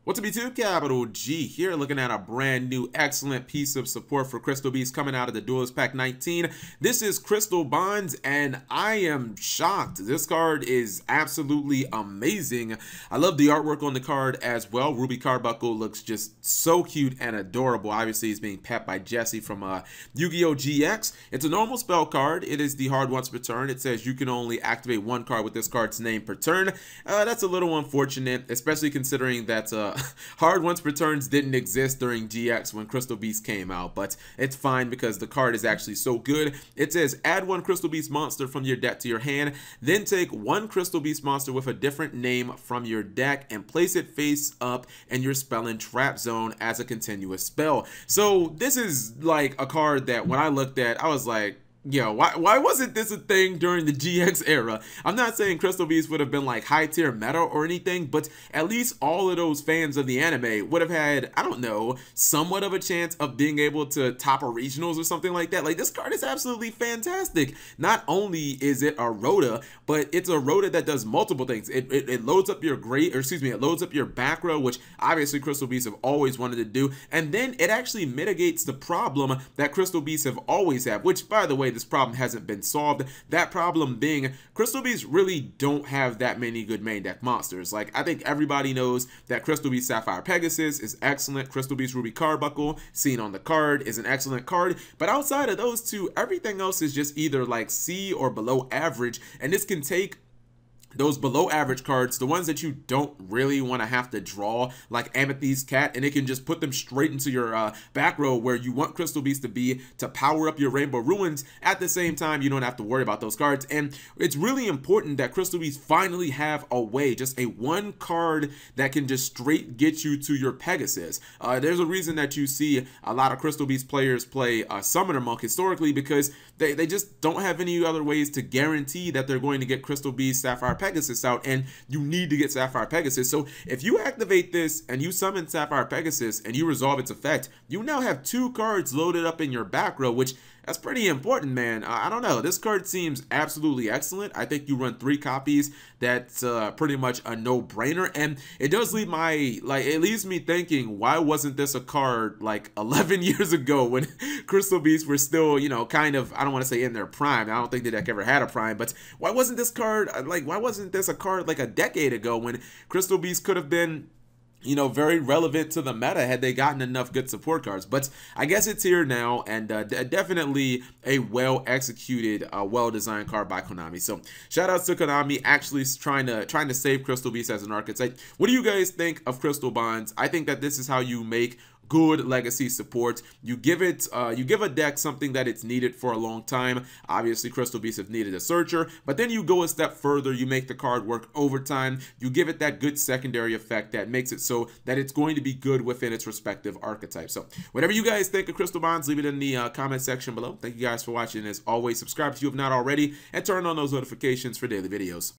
What's up, YouTube? Capital G here, looking at a brand new excellent piece of support for Crystal Beast coming out of the Duelist Pack 19. This is Crystal Bonds, and I am shocked. This card is absolutely amazing. I love the artwork on the card as well. Ruby Carbuncle looks just so cute and adorable. Obviously, it's being pepped by Jesse from Yu-Gi-Oh! GX. It's a normal spell card. It is the hard once per turn. It says you can only activate one card with this card's name per turn. That's a little unfortunate, especially considering that hard once per turns didn't exist during GX when Crystal Beast came out, but it's fine because the card is actually so good. It says add one Crystal Beast monster from your deck to your hand, then take one Crystal Beast monster with a different name from your deck and place it face up in your spell and trap zone as a continuous spell. So this is like a card that when I looked at, I was like, yo, why wasn't this a thing during the GX era? I'm not saying Crystal Beast would have been like high tier meta or anything, but at least all of those fans of the anime would have had, I don't know, somewhat of a chance of being able to top a regionals or something like that. Like, this card is absolutely fantastic. Not only is it a Rhoda, but it's a Rhoda that does multiple things. It loads up your it loads up your back row, which obviously Crystal Beasts have always wanted to do, and then it actually mitigates the problem that Crystal Beasts have always had, which, by the way, this problem hasn't been solved. That problem being Crystal Beasts really don't have that many good main deck monsters. Like, I think everybody knows that Crystal Beast Sapphire Pegasus is excellent. Crystal Beast Ruby Carbuncle, seen on the card, is an excellent card. But outside of those two, everything else is just either like C or below average. And this can take those below average cards, the ones that you don't really want to have to draw, like Amethyst Cat, and it can just put them straight into your back row where you want Crystal Beast to be to power up your Rainbow Ruins. At the same time, you don't have to worry about those cards. And it's really important that Crystal Beast finally have a way, just a one card that can just straight get you to your Pegasus. There's a reason that you see a lot of Crystal Beast players play Summoner Monk historically, because they just don't have any other ways to guarantee that they're going to get Crystal Beast Sapphire Pegasus out, and you need to get Sapphire Pegasus. So if you activate this and you summon Sapphire Pegasus and you resolve its effect, you now have two cards loaded up in your back row, which that's pretty important, man. I don't know. This card seems absolutely excellent. I think you run 3 copies. That's pretty much a no-brainer. And it does leave it leaves me thinking, why wasn't this a card like 11 years ago when Crystal Beasts were still, you know, kind of, I don't want to say in their prime. I don't think the deck ever had a prime, but why wasn't this card, why wasn't this a card like a decade ago when Crystal Beasts could have been, you know, very relevant to the meta had they gotten enough good support cards? But I guess it's here now, and definitely a well-executed, well-designed card by Konami. So shout outs to Konami actually trying to save Crystal Beast as an archetype. What do you guys think of Crystal Bonds? I think that this is how you make good legacy support. You give a deck something that it's needed for a long time. Obviously, Crystal Beasts have needed a searcher, but then you go a step further. You make the card work overtime. You give it that good secondary effect that makes it so that it's going to be good within its respective archetype. So whatever you guys think of Crystal Bonds, leave it in the comment section below. Thank you guys for watching. As always, subscribe if you have not already, and turn on those notifications for daily videos.